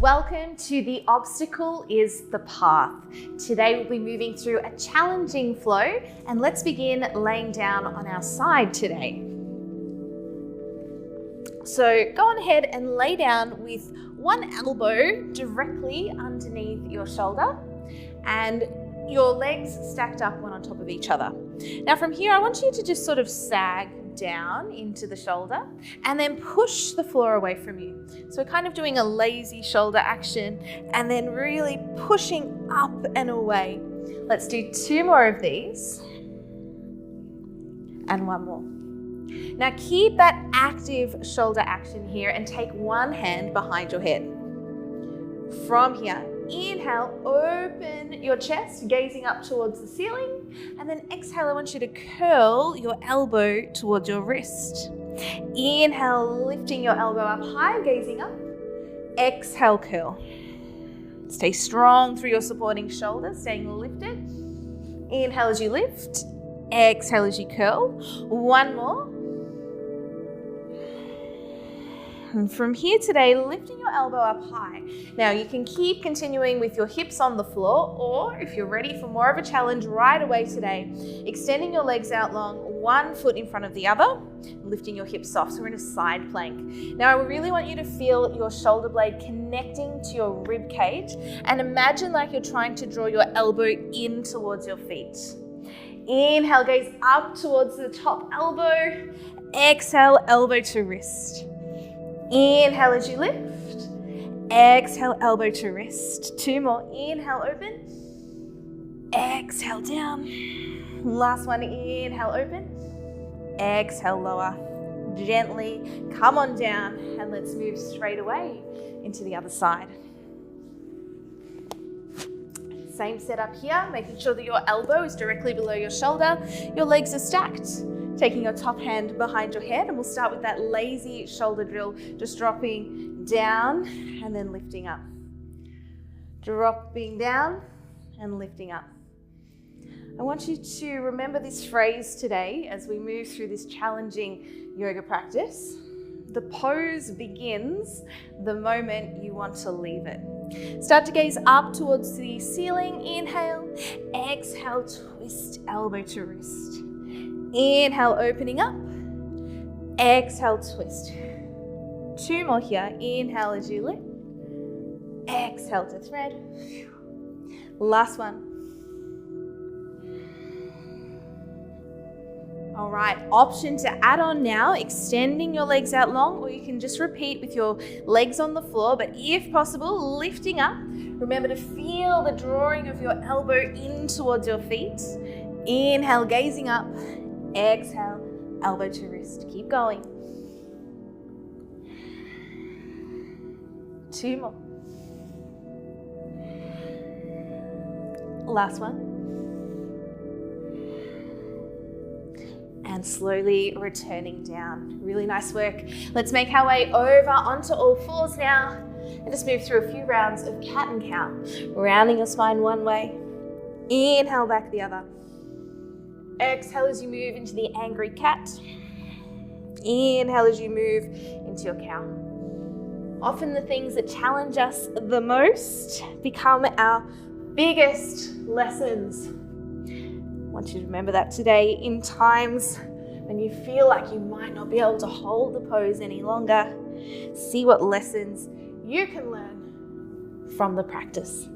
Welcome to The Obstacle is the Path. Today we'll be moving through a challenging flow, and let's begin laying down on our side today. So go on ahead and lay down with one elbow directly underneath your shoulder and your legs stacked up one on top of each other. Now from here, I want you to just sort of sag down into the shoulder and then push the floor away from you. So we're kind of doing a lazy shoulder action and then really pushing up and away. Let's do 2 more of these and 1 more. Now keep that active shoulder action here and take one hand behind your head. From here, inhale, open your chest, gazing up towards the ceiling, and then exhale, I want you to curl your elbow towards your wrist. Inhale, lifting your elbow up high, gazing up. Exhale, curl. Stay strong through your supporting shoulders, staying lifted. Inhale as you lift, exhale as you curl. 1 more. And from here today, lifting your elbow up high. Now you can keep continuing with your hips on the floor, or if you're ready for more of a challenge right away today, extending your legs out long, 1 foot in front of the other, lifting your hips soft. So we're in a side plank. Now I really want you to feel your shoulder blade connecting to your rib cage, and imagine like you're trying to draw your elbow in towards your feet. Inhale, gaze up towards the top elbow. Exhale, elbow to wrist. Inhale as you lift, exhale, elbow to wrist. 2 more, inhale, open, exhale, down. Last one, inhale, open, exhale, lower. Gently come on down and let's move straight away into the other side. Same setup here, making sure that your elbow is directly below your shoulder, your legs are stacked. Taking your top hand behind your head, and we'll start with that lazy shoulder drill, just dropping down and then lifting up. Dropping down and lifting up. I want you to remember this phrase today as we move through this challenging yoga practice. The pose begins the moment you want to leave it. Start to gaze up towards the ceiling. Inhale, exhale, twist elbow to wrist. Inhale, opening up. Exhale, twist. 2 more here. Inhale as you lift. Exhale to thread. Last one. All right, option to add on now, extending your legs out long, or you can just repeat with your legs on the floor, but if possible, lifting up. Remember to feel the drawing of your elbow in towards your feet. Inhale, gazing up. Exhale, elbow to wrist. Keep going. 2 more. Last one. And slowly returning down. Really nice work. Let's make our way over onto all fours now and just move through a few rounds of cat and cow. Rounding your spine one way. Inhale back the other. Exhale as you move into the angry cat. Inhale as you move into your cow. Often the things that challenge us the most become our biggest lessons. I want you to remember that today in times when you feel like you might not be able to hold the pose any longer. See what lessons you can learn from the practice.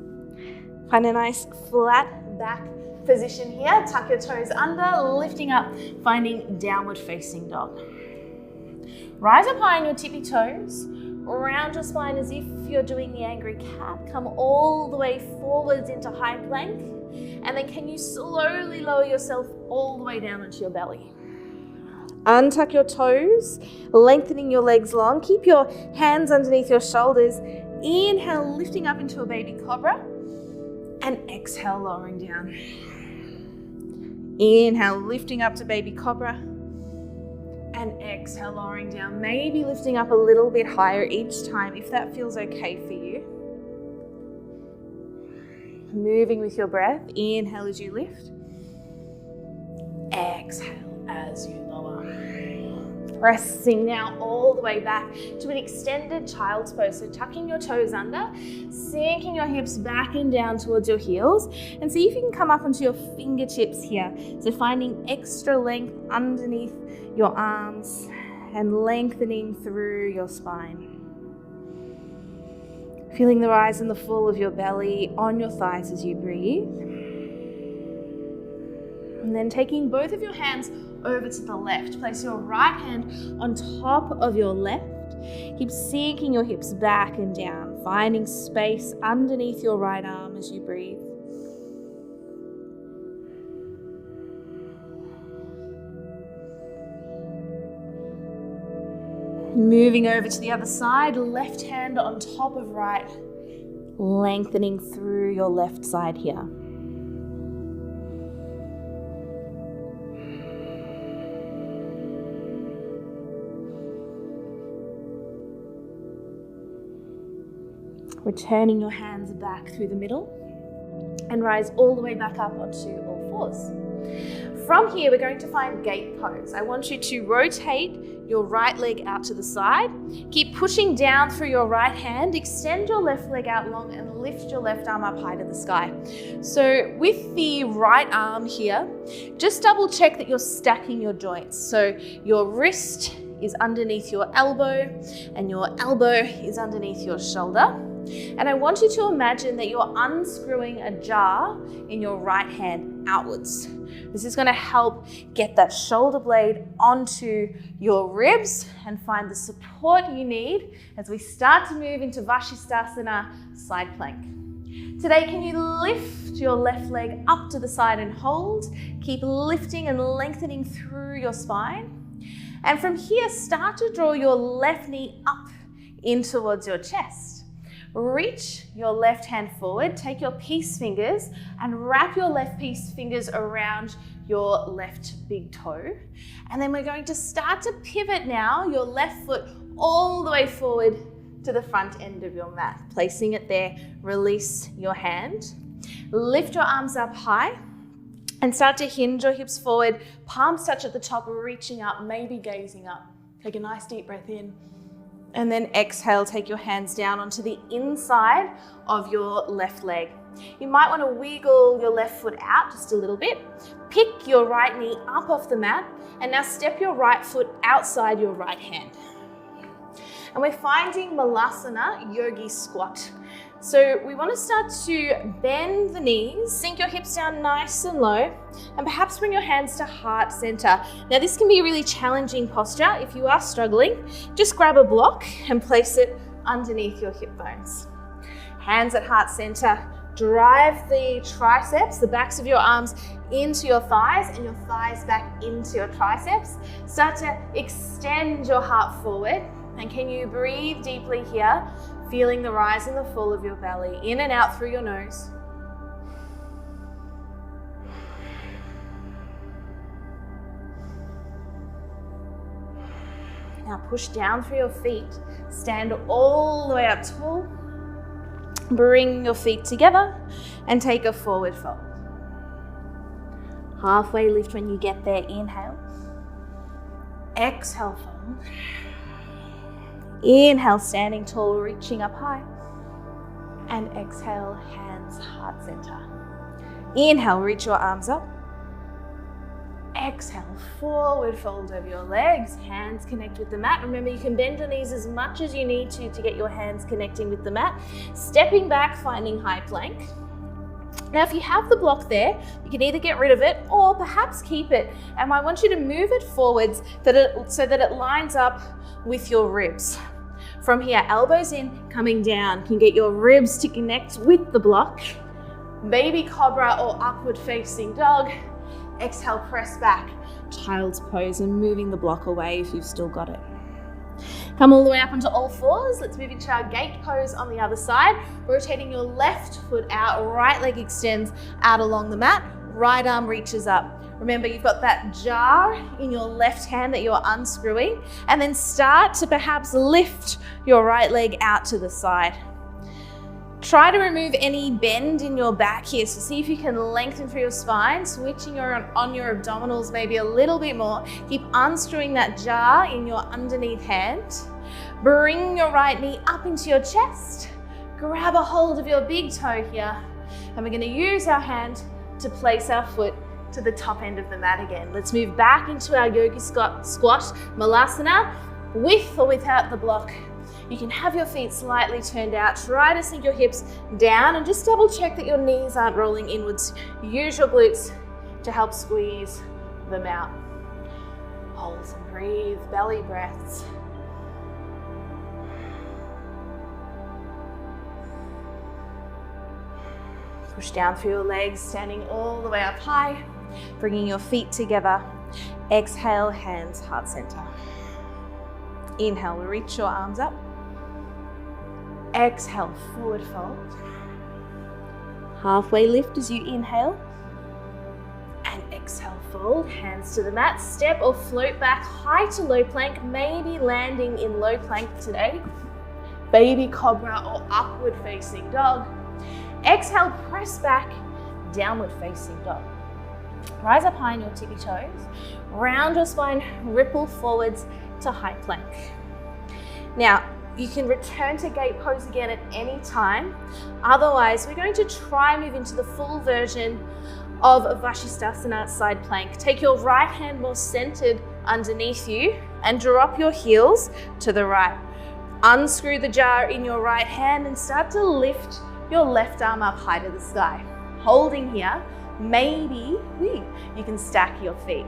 Find a nice flat back position here. Tuck your toes under, lifting up, finding downward facing dog. Rise up high on your tippy toes. Round your spine as if you're doing the angry cat. Come all the way forwards into high plank. And then can you slowly lower yourself all the way down onto your belly. Untuck your toes, lengthening your legs long. Keep your hands underneath your shoulders. Inhale, lifting up into a baby cobra. And exhale, lowering down. Inhale, lifting up to baby cobra. And exhale, lowering down. Maybe lifting up a little bit higher each time if that feels okay for you. Moving with your breath. Inhale as you lift. Exhale as you lower. Pressing now all the way back to an extended child's pose. So tucking your toes under, sinking your hips back and down towards your heels, and see if you can come up onto your fingertips here. So finding extra length underneath your arms and lengthening through your spine. Feeling the rise and the fall of your belly on your thighs as you breathe. And then taking both of your hands over to the left. Place your right hand on top of your left. Keep sinking your hips back and down, finding space underneath your right arm as you breathe. Moving over to the other side, left hand on top of right, lengthening through your left side here. Returning your hands back through the middle and rise all the way back up onto all fours. From here, we're going to find gate pose. I want you to rotate your right leg out to the side. Keep pushing down through your right hand. Extend your left leg out long and lift your left arm up high to the sky. So with the right arm here, just double check that you're stacking your joints. So your wrist is underneath your elbow and your elbow is underneath your shoulder. And I want you to imagine that you're unscrewing a jar in your right hand outwards. This is going to help get that shoulder blade onto your ribs and find the support you need as we start to move into Vashisthasana, side plank. Today, can you lift your left leg up to the side and hold? Keep lifting and lengthening through your spine. And from here, start to draw your left knee up in towards your chest. Reach your left hand forward, take your peace fingers and wrap your left peace fingers around your left big toe. And then we're going to start to pivot now, your left foot all the way forward to the front end of your mat. Placing it there, release your hand. Lift your arms up high and start to hinge your hips forward, palms touch at the top, reaching up, maybe gazing up. Take a nice deep breath in. And then exhale, take your hands down onto the inside of your left leg. You might want to wiggle your left foot out just a little bit. Pick your right knee up off the mat and now step your right foot outside your right hand. And we're finding Malasana, yogi squat. So we want to start to bend the knees, sink your hips down nice and low, and perhaps bring your hands to heart center. Now this can be a really challenging posture. If you are struggling, just grab a block and place it underneath your hip bones. Hands at heart center. Drive the triceps, the backs of your arms into your thighs and your thighs back into your triceps. Start to extend your heart forward. And can you breathe deeply here? Feeling the rise and the fall of your belly, in and out through your nose. Now push down through your feet, stand all the way up tall, bring your feet together and take a forward fold. Halfway lift when you get there, inhale. Exhale, fold. Inhale, standing tall, reaching up high. And exhale, hands heart center. Inhale, reach your arms up. Exhale, forward fold over your legs, hands connect with the mat. Remember, you can bend your knees as much as you need to get your hands connecting with the mat. Stepping back, finding high plank. Now, if you have the block there, you can either get rid of it or perhaps keep it. And I want you to move it forwards so that it lines up with your ribs. From here, elbows in, coming down. You can get your ribs to connect with the block. Baby cobra or upward facing dog. Exhale, press back, child's pose, and moving the block away if you've still got it. Come all the way up onto all fours. Let's move into our gate pose on the other side. Rotating your left foot out, right leg extends out along the mat, right arm reaches up. Remember, you've got that jar in your left hand that you're unscrewing, and then start to perhaps lift your right leg out to the side. Try to remove any bend in your back here. So see if you can lengthen through your spine, switching on your abdominals maybe a little bit more. Keep unscrewing that jar in your underneath hand. Bring your right knee up into your chest. Grab a hold of your big toe here. And we're going to use our hand to place our foot to the top end of the mat again. Let's move back into our yogi squat, malasana, with or without the block. You can have your feet slightly turned out. Try to sink your hips down and just double check that your knees aren't rolling inwards. Use your glutes to help squeeze them out. Hold and breathe, belly breaths. Push down through your legs, standing all the way up high, bringing your feet together. Exhale, hands heart center. Inhale, reach your arms up. Exhale, forward fold. Halfway lift as you inhale. And exhale, fold, hands to the mat. Step or float back high to low plank, maybe landing in low plank today. Baby cobra or upward facing dog. Exhale, press back, downward facing dog. Rise up high in your tippy toes. Round your spine, ripple forwards to high plank. Now, you can return to gate pose again at any time. Otherwise, we're going to try and move into the full version of Vashisthasana side plank. Take your right hand more centered underneath you and drop your heels to the right. Unscrew the jar in your right hand and start to lift your left arm up high to the sky. Holding here, maybe you can stack your feet.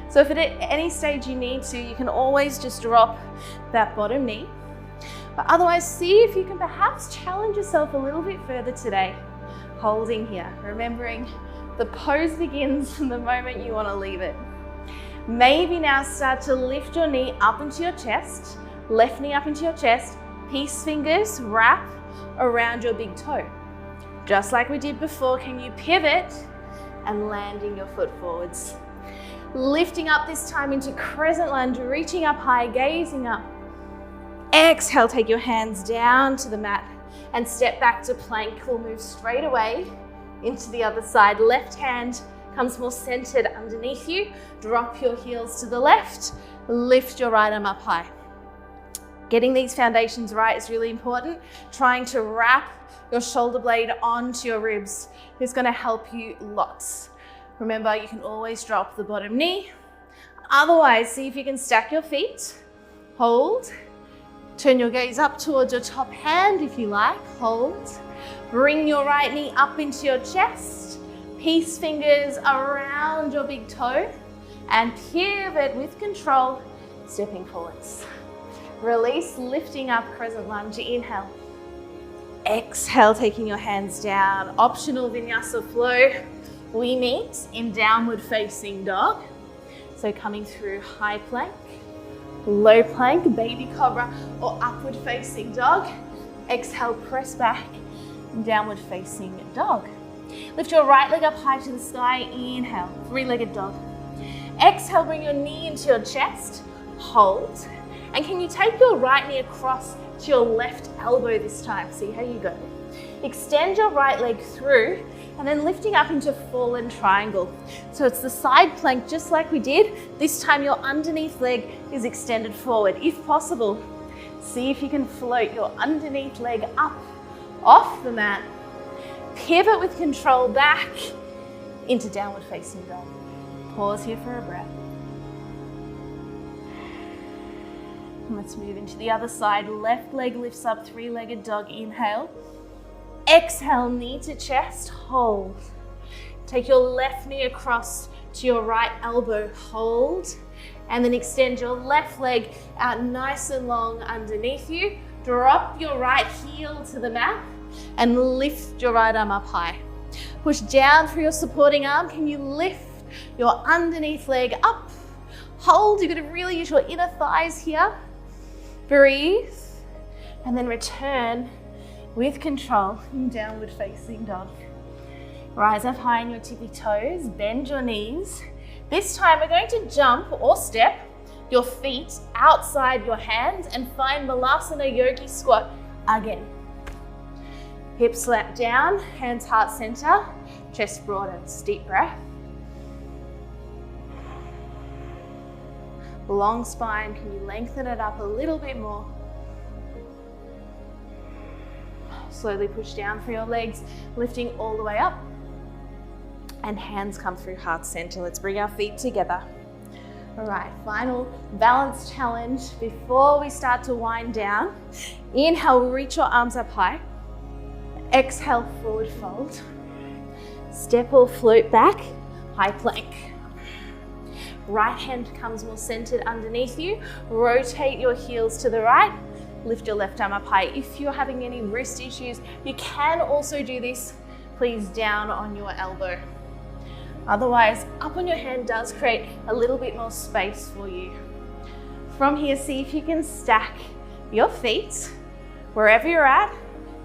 So if at any stage you need to, you can always just drop that bottom knee. But otherwise, see if you can perhaps challenge yourself a little bit further today. Holding here, remembering the pose begins from the moment you want to leave it. Maybe now start to lift your knee up into your chest, left knee up into your chest, peace fingers wrap around your big toe. Just like we did before, can you pivot and landing your foot forwards? Lifting up this time into crescent lunge, reaching up high, gazing up. Exhale, take your hands down to the mat and step back to plank. We'll move straight away into the other side. Left hand comes more centered underneath you. Drop your heels to the left. Lift your right arm up high. Getting these foundations right is really important. Trying to wrap your shoulder blade onto your ribs is going to help you lots. Remember, you can always drop the bottom knee. Otherwise, see if you can stack your feet. Hold. Turn your gaze up towards your top hand if you like. Hold. Bring your right knee up into your chest. Peace fingers around your big toe. And pivot with control, stepping forwards. Release, lifting up, crescent lunge. Inhale. Exhale, taking your hands down. Optional vinyasa flow. We meet in downward facing dog. So coming through high plank, low plank, baby cobra, or upward facing dog. Exhale, press back, downward facing dog. Lift your right leg up high to the sky. Inhale, three-legged dog. Exhale, bring your knee into your chest. Hold. And can you take your right knee across to your left elbow this time? See how you go. Extend your right leg through and then lifting up into fallen triangle. So it's the side plank just like we did. This time your underneath leg is extended forward. If possible, see if you can float your underneath leg up off the mat. Pivot with control back into downward facing dog. Pause here for a breath. And let's move into the other side. Left leg lifts up, three-legged dog. Inhale. Exhale, knee to chest, hold. Take your left knee across to your right elbow, hold. And then extend your left leg out nice and long underneath you. Drop your right heel to the mat and lift your right arm up high. Push down through your supporting arm. Can you lift your underneath leg up? Hold, you're gonna really use your inner thighs here. Breathe, and then return with control in downward facing dog. Rise up high in your tippy toes, bend your knees. This time we're going to jump or step your feet outside your hands and find Malasana Yogi Squat again. Hips slant down, hands heart center, chest broadens, deep breath. Long spine, can you lengthen it up a little bit more? Slowly push down for your legs, lifting all the way up. And hands come through heart center. Let's bring our feet together. All right, final balance challenge before we start to wind down. Inhale, reach your arms up high. Exhale, forward fold. Step or float back, high plank. Right hand comes more centered underneath you. Rotate your heels to the right. Lift your left arm up high. If you're having any wrist issues, you can also do this, please, down on your elbow. Otherwise, up on your hand does create a little bit more space for you. From here, see if you can stack your feet wherever you're at.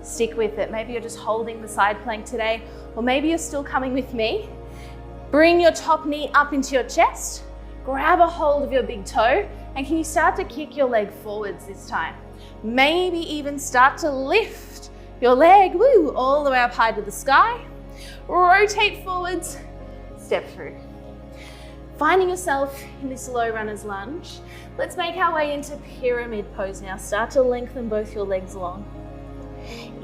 Stick with it. Maybe you're just holding the side plank today, or maybe you're still coming with me. Bring your top knee up into your chest. Grab a hold of your big toe, and can you start to kick your leg forwards this time? Maybe even start to lift your leg, all the way up high to the sky. Rotate forwards, step through. Finding yourself in this low runner's lunge, let's make our way into pyramid pose now. Start to lengthen both your legs long.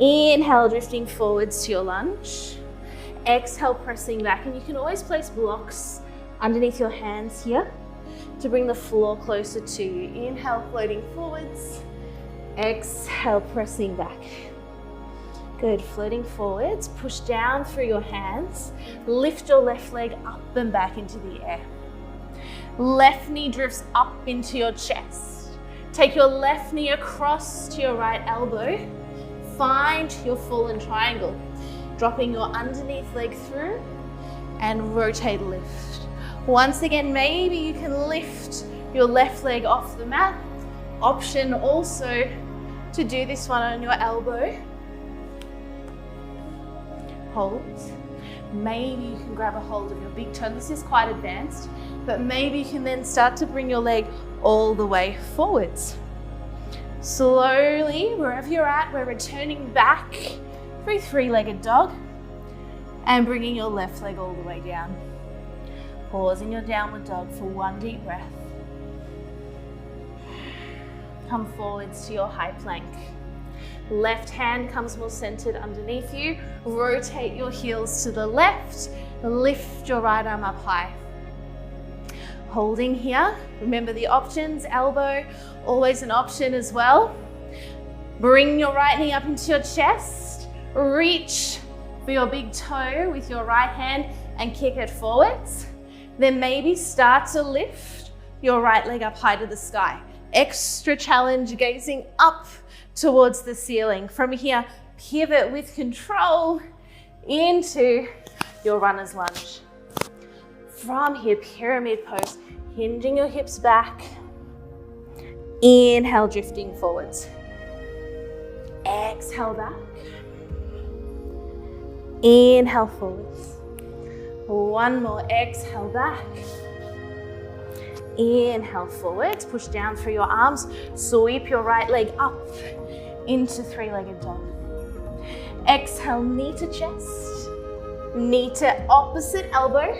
Inhale, drifting forwards to your lunge. Exhale, pressing back, and you can always place blocks underneath your hands here to bring the floor closer to you. Inhale, floating forwards. Exhale, pressing back. Good, floating forwards. Push down through your hands. Lift your left leg up and back into the air. Left knee drifts up into your chest. Take your left knee across to your right elbow. Find your fallen triangle. Dropping your underneath leg through and rotate, lift. Once again, maybe you can lift your left leg off the mat. Option also to do this one on your elbow. Hold. Maybe you can grab a hold of your big toe. This is quite advanced, but maybe you can then start to bring your leg all the way forwards. Slowly, wherever you're at, we're returning back through three-legged dog and bringing your left leg all the way down. Pausing your downward dog for one deep breath. Come forwards to your high plank. Left hand comes more centered underneath you. Rotate your heels to the left. Lift your right arm up high. Holding here. Remember the options, elbow, always an option as well. Bring your right knee up into your chest. Reach for your big toe with your right hand and kick it forwards. Then maybe start to lift your right leg up high to the sky. Extra challenge, gazing up towards the ceiling. From here, pivot with control into your runner's lunge. From here, pyramid pose, hinging your hips back. Inhale, drifting forwards. Exhale back. Inhale forwards. One more, exhale back. Inhale forwards, push down through your arms. Sweep your right leg up into three-legged dog. Exhale, knee to chest. Knee to opposite elbow.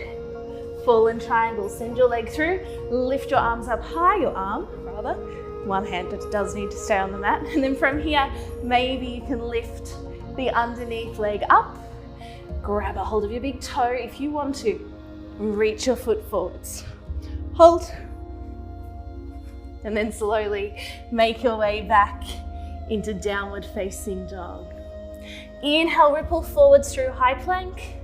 Fallen triangle, send your leg through. Lift your arms up high, one hand does need to stay on the mat. And then from here, maybe you can lift the underneath leg up. Grab a hold of your big toe if you want to. Reach your foot forwards. Hold. And then slowly make your way back into downward facing dog. Inhale, ripple forwards through high plank.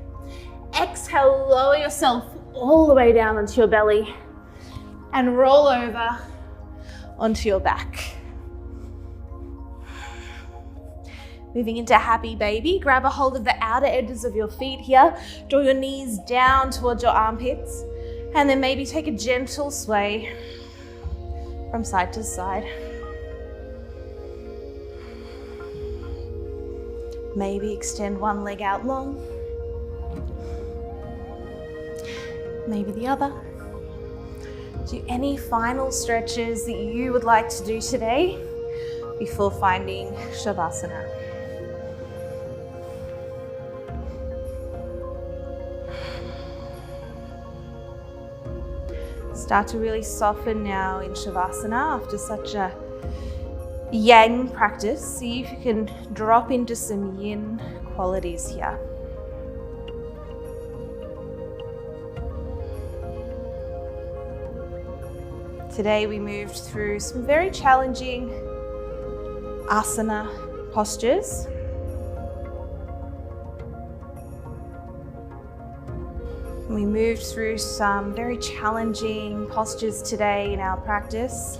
Exhale, lower yourself all the way down onto your belly and roll over onto your back. Moving into happy baby, grab a hold of the outer edges of your feet here. Draw your knees down towards your armpits, and then maybe take a gentle sway from side to side. Maybe extend one leg out long, maybe the other. Do any final stretches that you would like to do today before finding Shavasana. Start to really soften now in Shavasana after such a yang practice. See if you can drop into some yin qualities here. Today we moved through some very challenging asana postures. We moved through some very challenging postures today in our practice.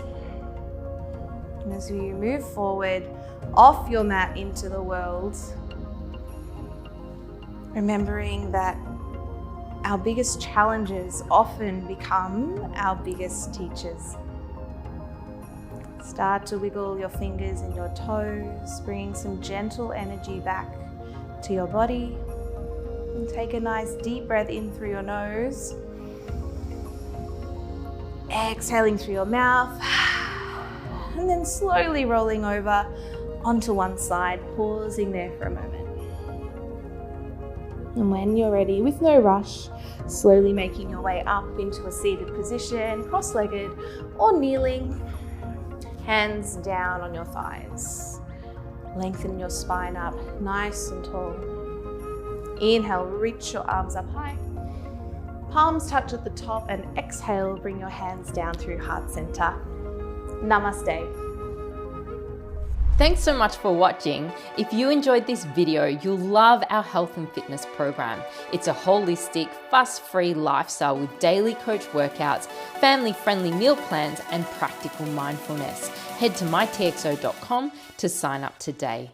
And as we move forward off your mat into the world, remembering that our biggest challenges often become our biggest teachers. Start to wiggle your fingers and your toes, bringing some gentle energy back to your body. And take a nice deep breath in through your nose. Exhaling through your mouth. And then slowly rolling over onto one side, pausing there for a moment. And when you're ready, with no rush, slowly making your way up into a seated position, cross-legged or kneeling, hands down on your thighs. Lengthen your spine up nice and tall. Inhale, reach your arms up high. Palms touch at the top, and exhale, bring your hands down through heart center. Namaste. Thanks so much for watching. If you enjoyed this video, you'll love our health and fitness program. It's a holistic, fuss-free lifestyle with daily coach workouts, family-friendly meal plans, and practical mindfulness. Head to mytxo.com to sign up today.